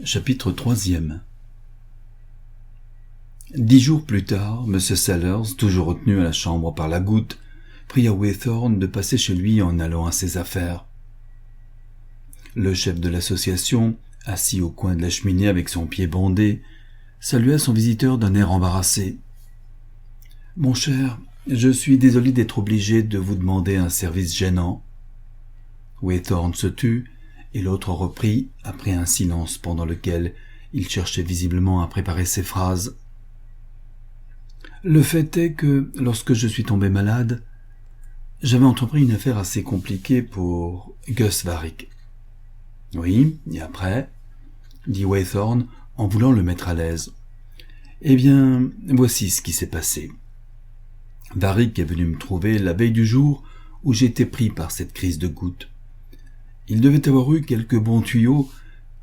Chapitre 3e. 10 jours plus tard, M. Sellers, toujours retenu à la chambre par la goutte, pria Waythorn de passer chez lui en allant à ses affaires. Le chef de l'association, assis au coin de la cheminée avec son pied bandé, salua son visiteur d'un air embarrassé. « Mon cher, je suis désolé d'être obligé de vous demander un service gênant. » Waythorn se tut, et l'autre reprit, après un silence pendant lequel il cherchait visiblement à préparer ses phrases. « Le fait est que, lorsque je suis tombé malade, j'avais entrepris une affaire assez compliquée pour Gus Varick. »« Oui, et après ?» dit Waythorn en voulant le mettre à l'aise. « Eh bien, voici ce qui s'est passé. Varick est venu me trouver la veille du jour où j'ai été pris par cette crise de goutte. Il devait avoir eu quelques bons tuyaux,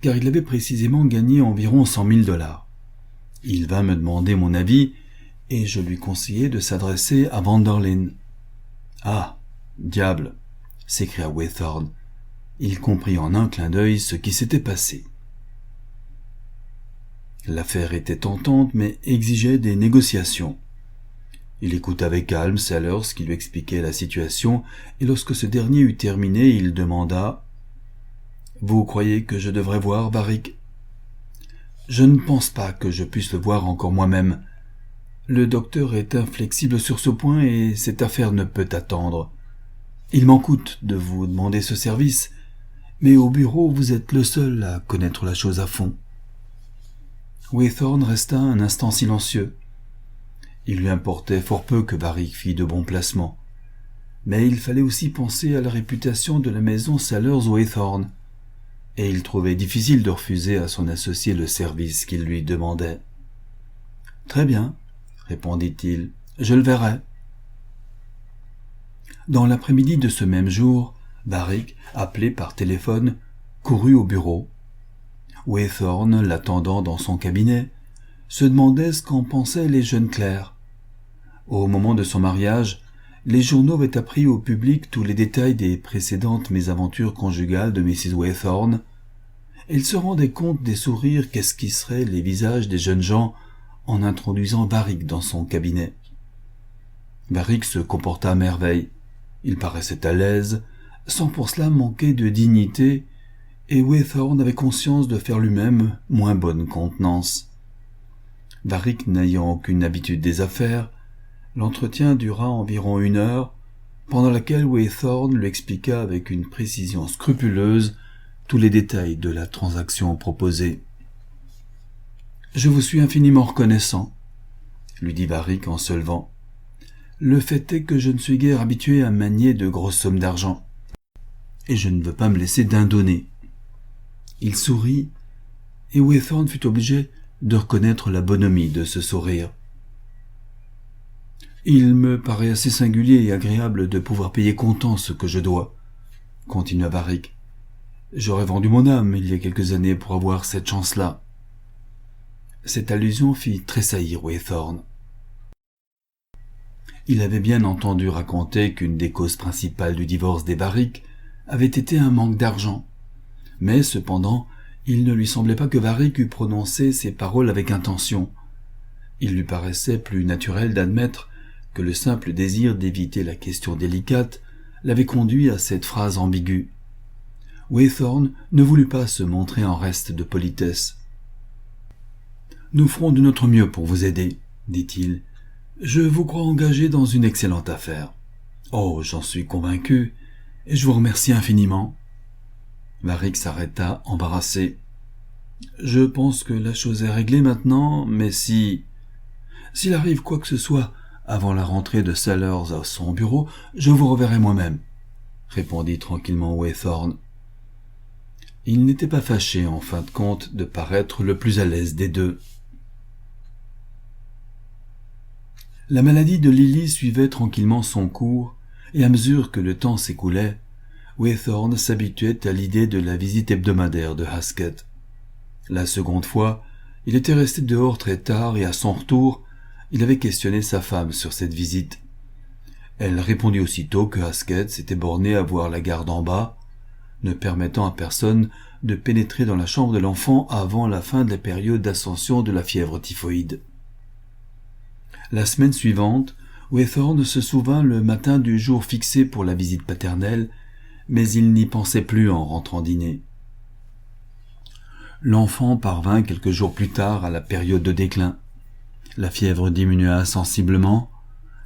car il avait précisément gagné environ $100,000. Il vint me demander mon avis, et je lui conseillai de s'adresser à Vanderlyn. « Ah, diable !» s'écria Waythorn. Il comprit en un clin d'œil ce qui s'était passé. L'affaire était tentante, mais exigeait des négociations. Il écouta avec calme Sellers qui lui expliquait la situation, et lorsque ce dernier eut terminé, il demanda « Vous croyez que je devrais voir Varick ?»« Je ne pense pas que je puisse le voir encore moi-même. Le docteur est inflexible sur ce point et cette affaire ne peut attendre. Il m'en coûte de vous demander ce service, mais au bureau vous êtes le seul à connaître la chose à fond. » Waythorn resta un instant silencieux. Il lui importait fort peu que Varick fît de bons placements. Mais il fallait aussi penser à la réputation de la maison Sellers-Waythorn, et il trouvait difficile de refuser à son associé le service qu'il lui demandait. « Très bien, » répondit-il, « je le verrai. » Dans l'après-midi de ce même jour, Varick, appelé par téléphone, courut au bureau. Waythorn, l'attendant dans son cabinet, se demandait ce qu'en pensaient les jeunes clercs. Au moment de son mariage, les journaux avaient appris au public tous les détails des précédentes mésaventures conjugales de Mrs. Waythorn, et il se rendait compte des sourires qu'esquisseraient les visages des jeunes gens en introduisant Varick dans son cabinet. Varick se comporta à merveille. Il paraissait à l'aise, sans pour cela manquer de dignité, et Waythorn avait conscience de faire lui-même moins bonne contenance. Varick n'ayant aucune habitude des affaires, l'entretien dura environ 1 heure, pendant laquelle Waythorn lui expliqua avec une précision scrupuleuse tous les détails de la transaction proposée. « Je vous suis infiniment reconnaissant, » lui dit Varick en se levant. « Le fait est que je ne suis guère habitué à manier de grosses sommes d'argent, et je ne veux pas me laisser dindonner. » Il sourit, et Waythorn fut obligé de reconnaître la bonhomie de ce sourire. « Il me paraît assez singulier et agréable de pouvoir payer comptant ce que je dois, » continua Varick. « J'aurais vendu mon âme il y a quelques années pour avoir cette chance-là. » Cette allusion fit tressaillir Waythorn. Il avait bien entendu raconter qu'une des causes principales du divorce des Varick avait été un manque d'argent, mais cependant, il ne lui semblait pas que Varick eût prononcé ces paroles avec intention. Il lui paraissait plus naturel d'admettre que le simple désir d'éviter la question délicate l'avait conduit à cette phrase ambiguë. Waythorn ne voulut pas se montrer en reste de politesse. « Nous ferons de notre mieux pour vous aider, » dit-il. « Je vous crois engagé dans une excellente affaire. Oh, j'en suis convaincu, et je vous remercie infiniment. » Varick s'arrêta, embarrassé. « Je pense que la chose est réglée maintenant, mais s'il arrive quoi que ce soit avant la rentrée de Sellers à son bureau, je vous reverrai moi-même, » répondit tranquillement Waythorn. Il n'était pas fâché, en fin de compte, de paraître le plus à l'aise des deux. La maladie de Lily suivait tranquillement son cours, et à mesure que le temps s'écoulait, Waythorn s'habituait à l'idée de la visite hebdomadaire de Haskett. La seconde fois, il était resté dehors très tard et à son retour, il avait questionné sa femme sur cette visite. Elle répondit aussitôt que Haskett s'était borné à voir la garde en bas, ne permettant à personne de pénétrer dans la chambre de l'enfant avant la fin de la période d'ascension de la fièvre typhoïde. La semaine suivante, Waythorn se souvint le matin du jour fixé pour la visite paternelle, mais il n'y pensait plus en rentrant dîner. L'enfant parvint quelques jours plus tard à la période de déclin. La fièvre diminua sensiblement,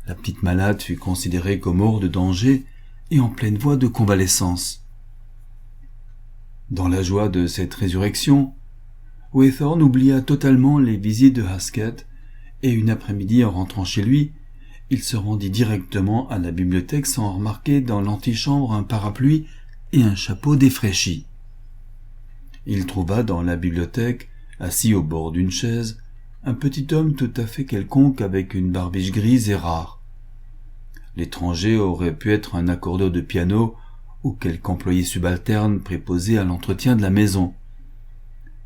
la petite malade fut considérée comme hors de danger et en pleine voie de convalescence. Dans la joie de cette résurrection, Waythorn oublia totalement les visites de Haskett et une après-midi en rentrant chez lui, il se rendit directement à la bibliothèque sans remarquer dans l'antichambre un parapluie et un chapeau défraîchi. Il trouva dans la bibliothèque, assis au bord d'une chaise, un petit homme tout à fait quelconque avec une barbiche grise et rare. L'étranger aurait pu être un accordeur de piano ou quelque employé subalterne préposé à l'entretien de la maison.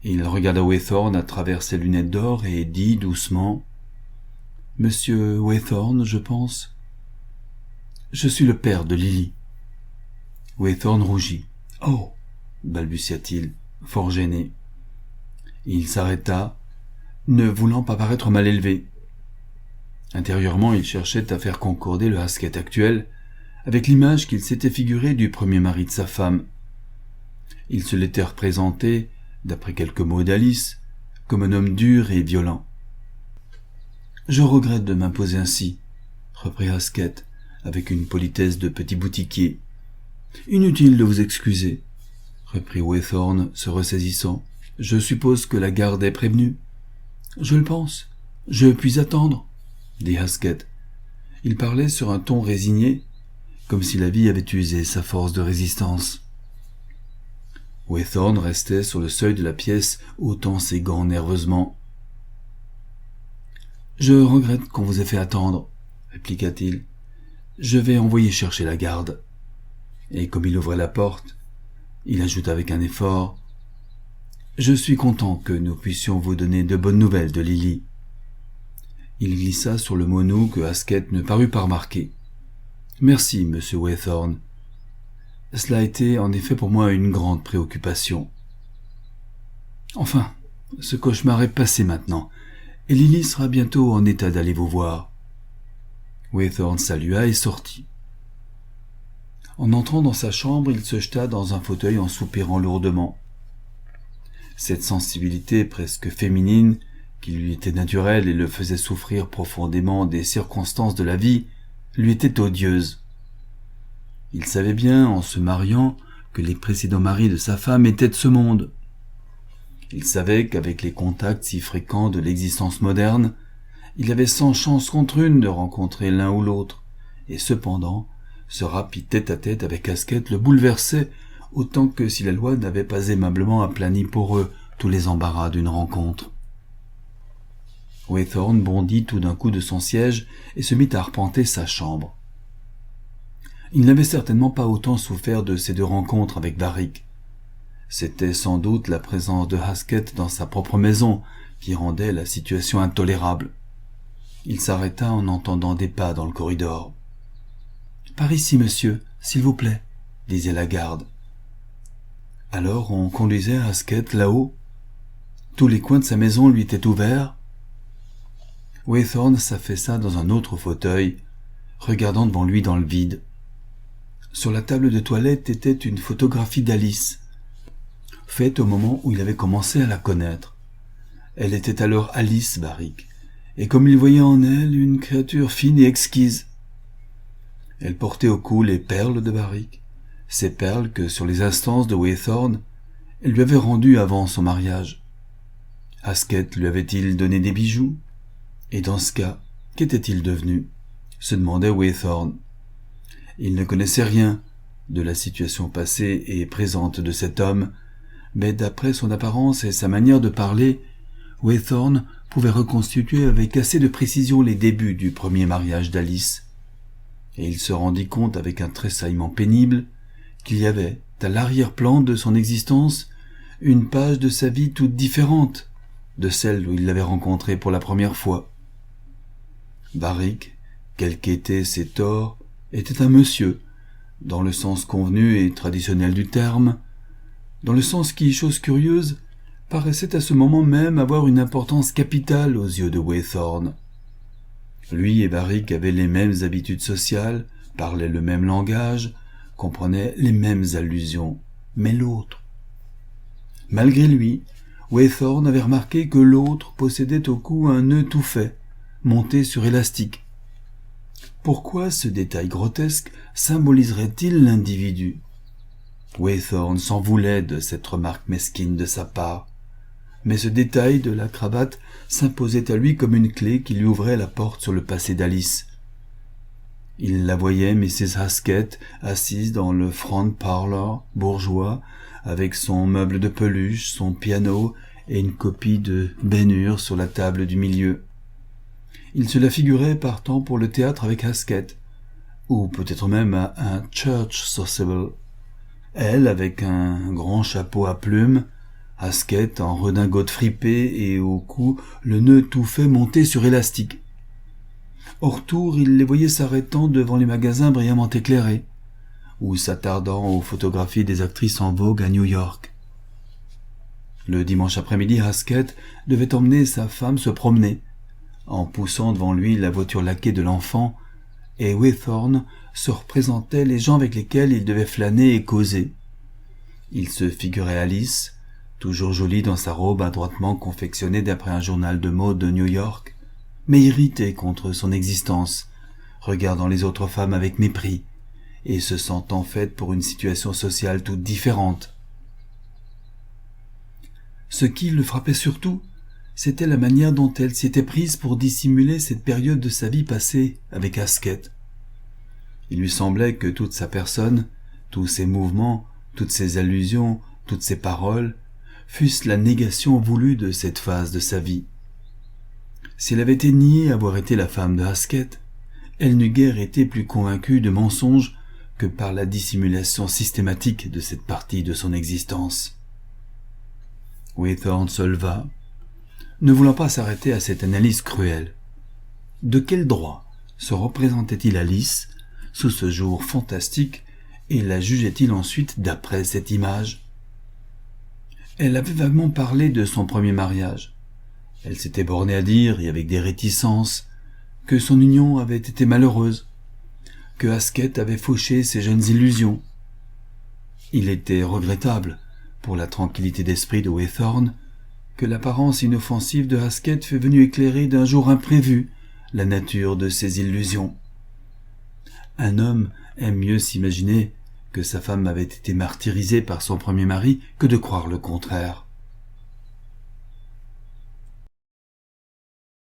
Il regarda Waythorn à travers ses lunettes d'or et dit doucement « Monsieur Waythorn, je pense. Je suis le père de Lily. » Waythorn rougit. « Oh !» balbutia-t-il, fort gêné. Il s'arrêta, ne voulant pas paraître mal élevé. Intérieurement, il cherchait à faire concorder le Haskett actuel avec l'image qu'il s'était figurée du premier mari de sa femme. Il se l'était représenté, d'après quelques mots d'Alice, comme un homme dur et violent. « Je regrette de m'imposer ainsi, » reprit Haskett, avec une politesse de petit boutiquier. « Inutile de vous excuser, » reprit Waythorn, se ressaisissant. « Je suppose que la garde est prévenue. »« Je le pense. Je puis attendre, » dit Haskett. Il parlait sur un ton résigné, comme si la vie avait usé sa force de résistance. Waythorn restait sur le seuil de la pièce, ôtant ses gants nerveusement. « Je regrette qu'on vous ait fait attendre, » répliqua-t-il. « Je vais envoyer chercher la garde. » Et comme il ouvrait la porte, il ajouta avec un effort « Je suis content que nous puissions vous donner de bonnes nouvelles de Lily. » Il glissa sur le mot « nous » que Haskett ne parut pas remarquer. « Merci, monsieur Waythorn. Cela a été en effet pour moi une grande préoccupation. Enfin, ce cauchemar est passé maintenant, et Lily sera bientôt en état d'aller vous voir. » Waythorn salua et sortit. En entrant dans sa chambre, il se jeta dans un fauteuil en soupirant lourdement. Cette sensibilité presque féminine, qui lui était naturelle et le faisait souffrir profondément des circonstances de la vie, lui était odieuse. Il savait bien, en se mariant, que les précédents maris de sa femme étaient de ce monde. Il savait qu'avec les contacts si fréquents de l'existence moderne, il avait 100 chances contre une de rencontrer l'un ou l'autre, et cependant, ce rapide tête-à-tête avec Haskett le bouleversait autant que si la loi n'avait pas aimablement aplani pour eux tous les embarras d'une rencontre. Waythorn bondit tout d'un coup de son siège et se mit à arpenter sa chambre. Il n'avait certainement pas autant souffert de ces deux rencontres avec Varick. C'était sans doute la présence de Haskett dans sa propre maison qui rendait la situation intolérable. Il s'arrêta en entendant des pas dans le corridor. « Par ici, monsieur, s'il vous plaît, » disait la garde. Alors on conduisait Haskett là-haut. Tous les coins de sa maison lui étaient ouverts. Waythorn s'affaissa dans un autre fauteuil, regardant devant lui dans le vide. Sur la table de toilette était une photographie d'Alice, faite au moment où il avait commencé à la connaître. Elle était alors Alice Varick, et comme il voyait en elle une créature fine et exquise. Elle portait au cou les perles de Varick, ces perles que, sur les instances de Waythorn, elle lui avait rendues avant son mariage. Haskett lui avait-il donné des bijoux? Et dans ce cas, qu'était-il devenu? Se demandait Waythorn. Il ne connaissait rien de la situation passée et présente de cet homme, mais d'après son apparence et sa manière de parler, Waythorn pouvait reconstituer avec assez de précision les débuts du premier mariage d'Alice. Et il se rendit compte avec un tressaillement pénible qu'il y avait, à l'arrière-plan de son existence, une page de sa vie toute différente de celle où il l'avait rencontrée pour la première fois. Varick, quels qu'étaient ses torts, était un monsieur, dans le sens convenu et traditionnel du terme, dans le sens qui, chose curieuse, paraissait à ce moment même avoir une importance capitale aux yeux de Waythorn. Lui et Varick avaient les mêmes habitudes sociales, parlaient le même langage, comprenaient les mêmes allusions, mais l'autre. Malgré lui, Waythorn avait remarqué que l'autre possédait au cou un nœud tout fait, monté sur élastique. Pourquoi ce détail grotesque symboliserait-il l'individu ? Waythorn s'en voulait de cette remarque mesquine de sa part, mais ce détail de la cravate s'imposait à lui comme une clé qui lui ouvrait la porte sur le passé d'Alice. Il la voyait, Mrs. Haskett, assise dans le front parlour bourgeois, avec son meuble de peluche, son piano et une copie de Ben-Hur sur la table du milieu. Il se la figurait partant pour le théâtre avec Haskett, ou peut-être même à un church sociable. Elle, avec un grand chapeau à plumes, Haskett en redingote fripée et au cou le nœud tout fait monté sur élastique. Au retour, il les voyait s'arrêtant devant les magasins brillamment éclairés, ou s'attardant aux photographies des actrices en vogue à New York. Le dimanche après-midi, Haskett devait emmener sa femme se promener, en poussant devant lui la voiture laquée de l'enfant, et Waythorn se représentait les gens avec lesquels il devait flâner et causer. Il se figurait Alice, toujours jolie dans sa robe adroitement confectionnée d'après un journal de mode de New York, mais irritée contre son existence, regardant les autres femmes avec mépris, et se sentant faite pour une situation sociale toute différente. Ce qui le frappait surtout, c'était la manière dont elle s'y était prise pour dissimuler cette période de sa vie passée avec Haskett. Il lui semblait que toute sa personne, tous ses mouvements, toutes ses allusions, toutes ses paroles, fussent la négation voulue de cette phase de sa vie. Si elle avait été niée avoir été la femme de Haskett, elle n'eût guère été plus convaincue de mensonge que par la dissimulation systématique de cette partie de son existence. Waythorn se leva, ne voulant pas s'arrêter à cette analyse cruelle. De quel droit se représentait-il Alice sous ce jour fantastique et la jugeait-il ensuite d'après cette image ? Elle avait vaguement parlé de son premier mariage. Elle s'était bornée à dire, et avec des réticences, que son union avait été malheureuse, que Haskett avait fauché ses jeunes illusions. Il était regrettable, pour la tranquillité d'esprit de Waythorn, que l'apparence inoffensive de Haskett fût venue éclairer d'un jour imprévu la nature de ses illusions. Un homme aime mieux s'imaginer que sa femme avait été martyrisée par son premier mari que de croire le contraire.